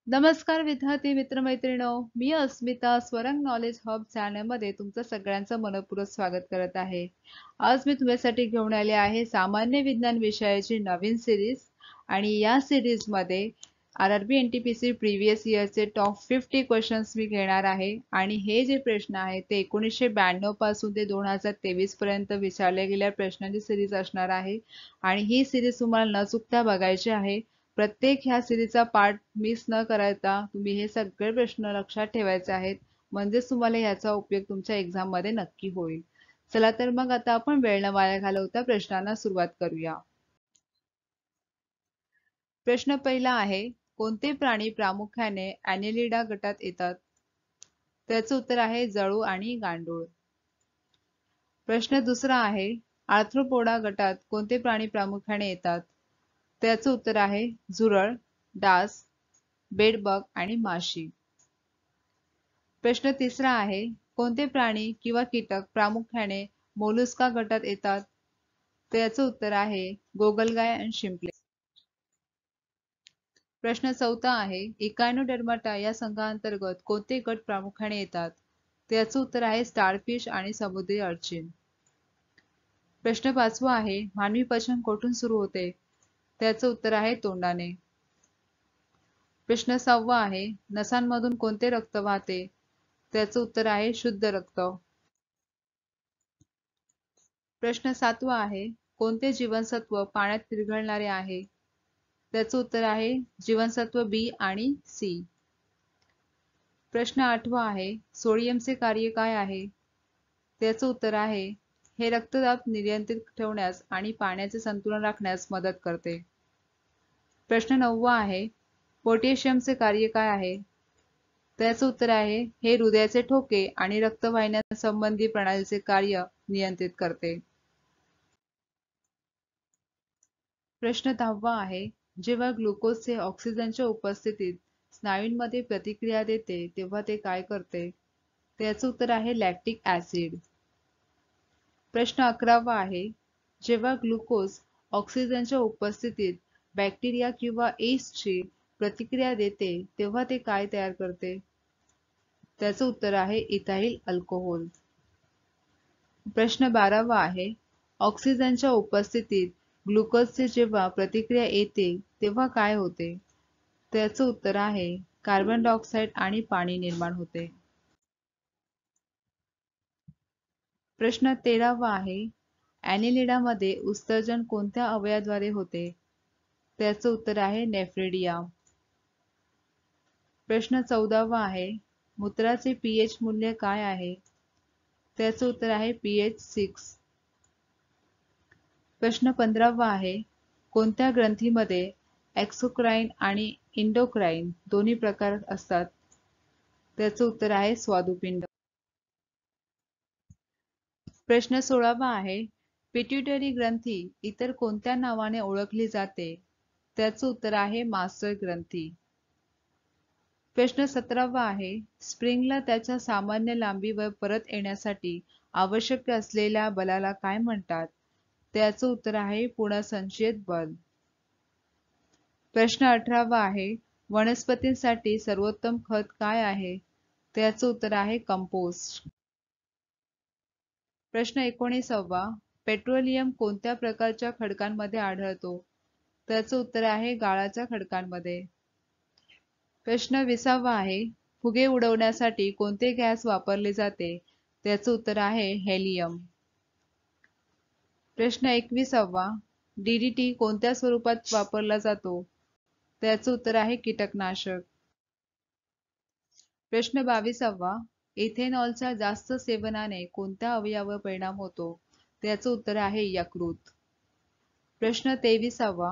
नमस्कार विद्यार्थी मित्रमैत्रिणो, मी अस्मिता स्वरंग knowledge hub चॅनलमध्ये तुमचं सगळ्यांचं मनपूर्वक स्वागत करत आहे. आज मी तुमच्यासाठी घेऊन आले आहे सामान्य विज्ञान विषयाची नवीन सिरीज आणि या सिरीजमध्ये आरआरबी एनटीपीसी प्रीवियस इयरचे टॉप 50 क्वेश्चन्स मी घेणार आहे आणि हे जे प्रश्न आहेत ते 1992 पासून ते 2023 पर्यंत विचारल्या गेलेल्या प्रश्नांची सिरीज असणार आहे आणि ही सिरीज तुम्हाला न चुकता बघायची आहे. प्रत्येक ह्या सिरीजचा पार्ट मिस न करायचा तुम्ही हे सगळे प्रश्न लक्षात ठेवायचे आहेत म्हणजेच तुम्हाला ह्याचा उपयोग तुमच्या एक्झाम मध्ये नक्की होईल. चला तर मग आता आपण वेळ न वाया घालवता प्रश्नांना सुरुवात करूया. प्रश्न पहिला आहे, कोणते प्राणी प्रामुख्याने ॲनेलिडा गटात येतात? त्याचं उत्तर आहे जळू आणि गांडूळ. प्रश्न दुसरा आहे, आर्थ्रोपोडा गटात कोणते प्राणी प्रामुख्याने येतात? त्याचं उत्तर आहे झुरळ, डास, बेडबग आणि माशी. प्रश्न तिसरा आहे, कोणते प्राणी किंवा कीटक प्रामुख्याने मोलुस्का गटात येतात? त्याचं उत्तर आहे गोगलगाय आणि शिंपले. प्रश्न चौथा आहे, इकायनोडर्माटा या संघाअंतर्गत कोणते गट प्रामुख्याने येतात? त्याचं उत्तर आहे स्टारफिश आणि समुद्री अर्चिन. प्रश्न पाचवा आहे, मानवी पचन कोठून सुरू होते? त्याचं उत्तर आहे तोंडाने. प्रश्न सहावा आहे, नसांमधून कोणते रक्त वाहते? त्याचं उत्तर आहे शुद्ध रक्त. प्रश्न सातवा आहे, कोणते जीवनसत्व पाण्यात विरघळणारे आहे? त्याचं उत्तर आहे जीवनसत्व बी आणि सी. प्रश्न आठवा आहे, सोडियमचे कार्य काय आहे? त्याचं उत्तर आहे हे रक्तदाब नियंत्रित ठेवण्यास आणि पाण्याचे संतुलन राखण्यास मदत करते. प्रश्न नववा आहे, पोटॅशियमचे कार्य काय आहे? त्याचं उत्तर आहे हे हृदयाचे ठोके आणि रक्तवाहिन्यांसंबंधी प्रणालीचे कार्य नियंत्रित करते. प्रश्न दहावा आहे, जेव्हा ग्लुकोजचे ऑक्सिजनच्या उपस्थितीत स्नायूंमध्ये प्रतिक्रिया देते तेव्हा ते काय करते? त्याचं उत्तर आहे लॅक्टिक ऍसिड. प्रश्न 11वा आहे, जेव्हा ग्लुकोज ऑक्सिजनच्या उपस्थितीत बॅक्टेरिया किंवा यीस्टची प्रतिक्रिया देते तेव्हा ते काय तयार करते? त्याचं उत्तर आहे इथाइल अल्कोहोल. प्रश्न 12वा आहे, ऑक्सिजनच्या उपस्थितीत ग्लुकोजची जेव्हा प्रतिक्रिया येते तेव्हा काय होते? त्याचं उत्तर आहे कार्बन डायऑक्साईड आणि पाणी निर्माण होते. प्रश्न 13वा आहे, ॲनेलिडामध्ये उत्सर्जन कोणत्या अवयवाद्वारे होते? त्याचं उत्तर आहे नेफ्रेडिया. प्रश्न 14वा आहे, मूत्राचे पीएच मूल्य काय आहे? त्याचं उत्तर आहे पीएच 6. प्रश्न 15वा आहे, कोणत्या ग्रंथीमध्ये एक्सोक्राईन आणि इंडोक्राईन दोन्ही प्रकार असतात? त्याचं उत्तर आहे स्वादुपिंड. प्रश्न 16वा आहे, पिट्युटरी ग्रंथी इतर कोणत्या नावाने ओळखली जाते? त्याचं उत्तर आहे मास्टर ग्रंथी. प्रश्न 17वा आहे, स्प्रिंगला त्याच्या सामान्य लांबीवर परत येण्यासाठी आवश्यक असलेल्या बलाला काय म्हणतात? त्याचं उत्तर आहे पुनर्संचयित बल. प्रश्न 18वा आहे, वनस्पतींसाठी सर्वोत्तम खत काय आहे? त्याचं उत्तर आहे कंपोस्ट. प्रश्न 19वा, पेट्रोलियम कोणत्या प्रकारच्या खडकांमध्ये आढळतो? त्याचं उत्तर आहे गाळाच्या खडकांमध्ये. प्रश्न 20वा आहे, फुगे उडवण्यासाठी कोणते गॅस वापरले जाते? त्याचं उत्तर आहे हेलियम. प्रश्न 21वा, डीडीटी कोणत्या स्वरूपात वापरला जातो? त्याचं उत्तर आहे कीटकनाशक. प्रश्न 22वा, इथेनॉलच्या जास्त सेवनाने कोणत्या अवयवावर परिणाम होतो? त्याचं उत्तर आहे यकृत. प्रश्न 23वा,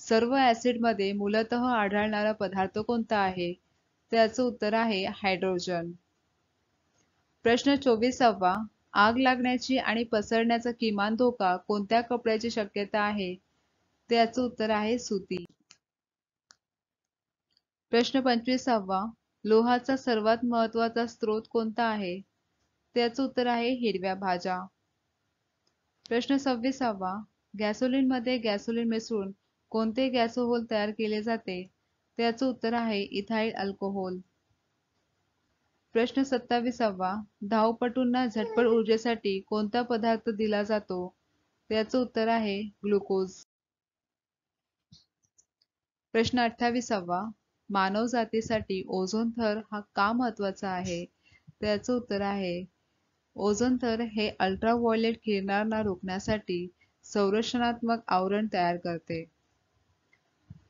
सर्व ऍसिडमध्ये मूलतः आढळणारा पदार्थ कोणता आहे? त्याचं उत्तर आहे हायड्रोजन. प्रश्न 24वा, आग लागण्याची आणि पसरण्याचा किमान धोका कोणत्या कपड्याची शक्यता आहे? त्याचं उत्तर आहे सुती. प्रश्न 25वा, लोहाचा सर्वात महत्वाचा स्रोत कोणता आहे? त्याचं उत्तर आहे हिरव्या भाज्या. प्रश्न 26वा, गॅसोलीनमध्ये गॅसोलीन मिसळून कोणते गॅसोहोल तयार केले जाते? त्याचं उत्तर आहे इथाइल अल्कोहोल. प्रश्न 27वा. धावपटूंना झटपट ऊर्जेसाठी कोणता पदार्थ दिला जातो? त्याचं उत्तर आहे ग्लुकोज. प्रश्न 28वा. मानव जातीसाठी ओझोन थर हा का महत्वाचा आहे? त्याचं उत्तर आहे ओझोन थर हे अल्ट्राव्हायोलेट किरणांना रोखण्यासाठी संरक्षणात्मक आवरण तयार करते.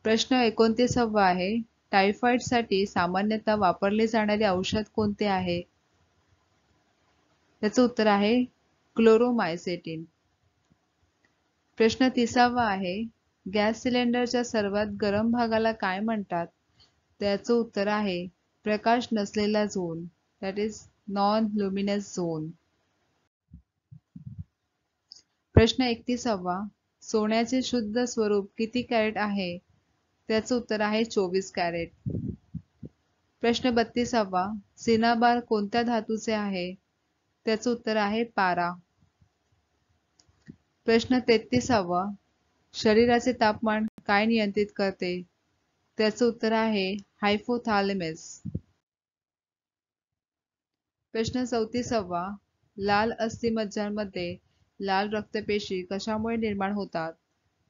प्रश्न 29वा आहे. टायफॉइडसाठी सामान्यतः वापरले जाणारे औषध कोणते आहे? त्याचं उत्तर आहे क्लोरोमायसेटिन. प्रश्न 30वा आहे. गॅस सिलेंडरच्या सर्वात गरम भागाला काय म्हणतात? त्याचं उत्तर आहे प्रकाश नसलेला zone, that is non luminous zone. प्रश्न 31वा. सोन्याचे शुद्ध स्वरूप किती कॅरेट आहे? त्याचं उत्तर आहे 24 कॅरेट. प्रश्न 32वा. सिनाबार कोणत्या धातूचे आहे? त्याचं उत्तर आहे पारा. प्रश्न 33वा. शरीराचे तापमान काय नियंत्रित करते? त्याचं उत्तर आहे हायपोथॅलेमस. प्रश्न 34वा. लाल अस्थिमज्जांमध्ये लाल रक्तपेशी कशामुळे निर्माण होतात?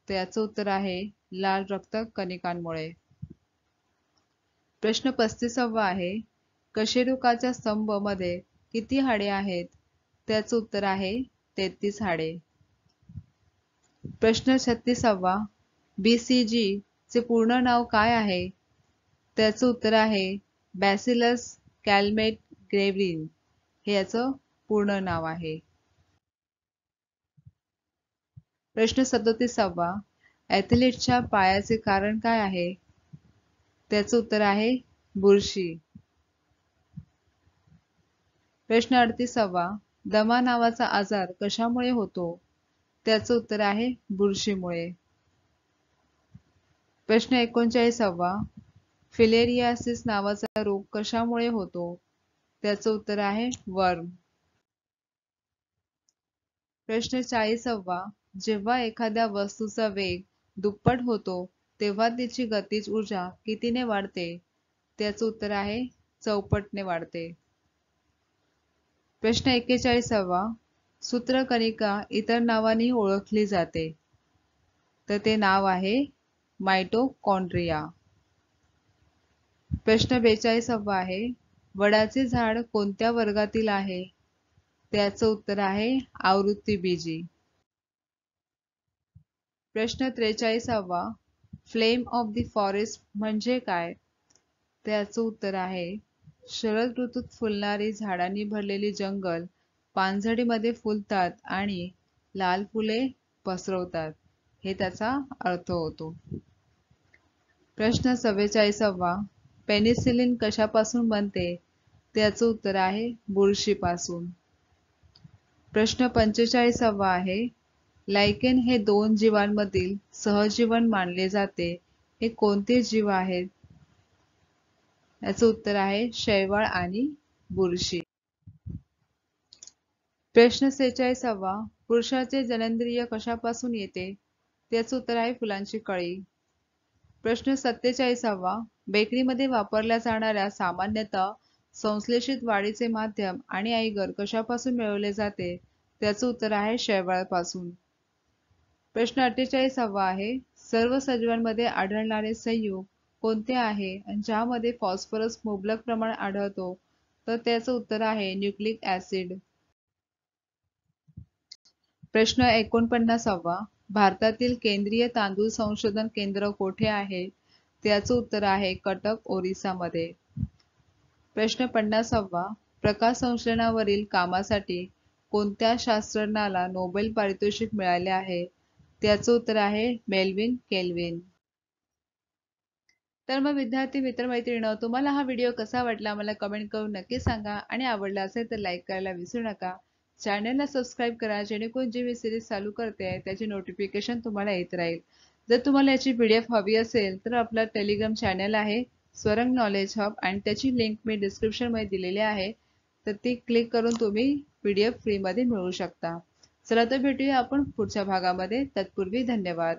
त्याचं उत्तर आहे लाल रक्त कणिकांमुळे. प्रश्न 35वा आहे. कशेरुकाच्या स्तंभ मध्ये किती हाडे आहेत? त्याचं उत्तर आहे 33 हाडे. प्रश्न 36वा. BCG चे पूर्ण नाव काय आहे? त्याचं उत्तर आहे बॅसिलस कॅलमेट ग्रेव्हिन हे याचं पूर्ण नाव आहे. प्रश्न 37वा. ॲथलीटच्या पायाचे कारण काय आहे? त्याचं उत्तर आहे बुरशी. प्रश्न 38वा. दमा नावाचा आजार कशामुळे होतो? त्याचं उत्तर आहे बुरशीमुळे. प्रश्न 39वा. फिलेरियासिस नावाचा रोग कशामुळे होतो? त्याचं उत्तर आहे वर्म. प्रश्न 40वा. जेव्हा एखाद्या वस्तूचा वेग दुप्पट होतो तेव्हा तिची गतिज ऊर्जा कितीने वाढते? त्याचं उत्तर आहे चौपटने वाढते. प्रश्न 41वा. सूत्रकणिका इतर नावाने ओळखली जाते, तर ते नाव आहे मायटोकॉन्ड्रिया. प्रश्न 42वा आहे. वडाचे झाड कोणत्या वर्गातील आहे? त्याचं उत्तर आहे आवृत्तीबीजी. प्रश्न 43वा. फ्लेम ऑफ द फॉरेस्ट म्हणजे काय? त्याचं उत्तर आहे शरद ऋतूत फुलणारी झाडांनी भरलेली जंगल पानझडीमध्ये फुलतात आणि लाल फुले पसरवतात, हे त्याचा अर्थ होतो. प्रश्न 44वा. पेनिसिलिन कशापासून बनते? त्याचं उत्तर आहे बुरशीपासून. प्रश्न 45वा आहे. लायकेन हे 2 जीवांमधील सहजीवन मानले जाते, हे कोणते जीव आहेत? याचं उत्तर आहे शैवाल आणि बुरशी. प्रश्न 46वा. पुरुषाचे जननेंद्रिय कशापासून येते? त्याचं उत्तर आहे फुलांची कळी. प्रश्न 47वा. बेकरीमध्ये वापरल्या जाणाऱ्या सामान्यतः संश्लेषित वाढीचे माध्यम आणि आयगर कशापासून मिळवले जाते? त्याचं उत्तर आहे शैवालपासून. प्रश्न 48वा आहे. सर्व सजीवांमध्ये आढळणारे संयुग कोणते आहे आणि ज्यामध्ये फॉस्फरस मुबलक प्रमाणात आढळतो? तर त्याचं उत्तर आहे न्यूक्लिक ऍसिड. प्रश्न 49वा. भारतातील केंद्रीय तांदूळ संशोधन केंद्र कोठे आहे? त्याचं उत्तर आहे कटक, ओरिसामध्ये. प्रश्न 50वा. प्रकाश संश्लेषणावरील कामासाठी कोणत्या शास्त्रज्ञाला नोबेल पारितोषिक मिळाले आहे? त्याचं उत्तर आहे मेल्विन केल्विन. तर मग विद्यार्थी मित्रमैत्रिणींनो, तुम्हाला हा व्हिडिओ कसा वाटला मला कमेंट करून नक्की सांगा आणि आवडला असेल तर लाईक करायला विसरू नका. चॅनलला सबस्क्राईब करा जेणेकरून जी मी सिरीज चालू करते आहे त्याची नोटिफिकेशन तुम्हाला येत राहील. जर तुम्हाला याची PDF हवी असेल तर आपला टेलिग्राम चॅनल आहे स्वरंग नॉलेज हब आणि त्याची लिंक मी डिस्क्रिप्शन मध्ये दिलेली आहे, तर ती क्लिक करून तुम्ही PDF फ्री मध्ये मिळवू शकता. चला तर भेटूया आपण पुढच्या भागामध्ये. तत्पूर्वी धन्यवाद.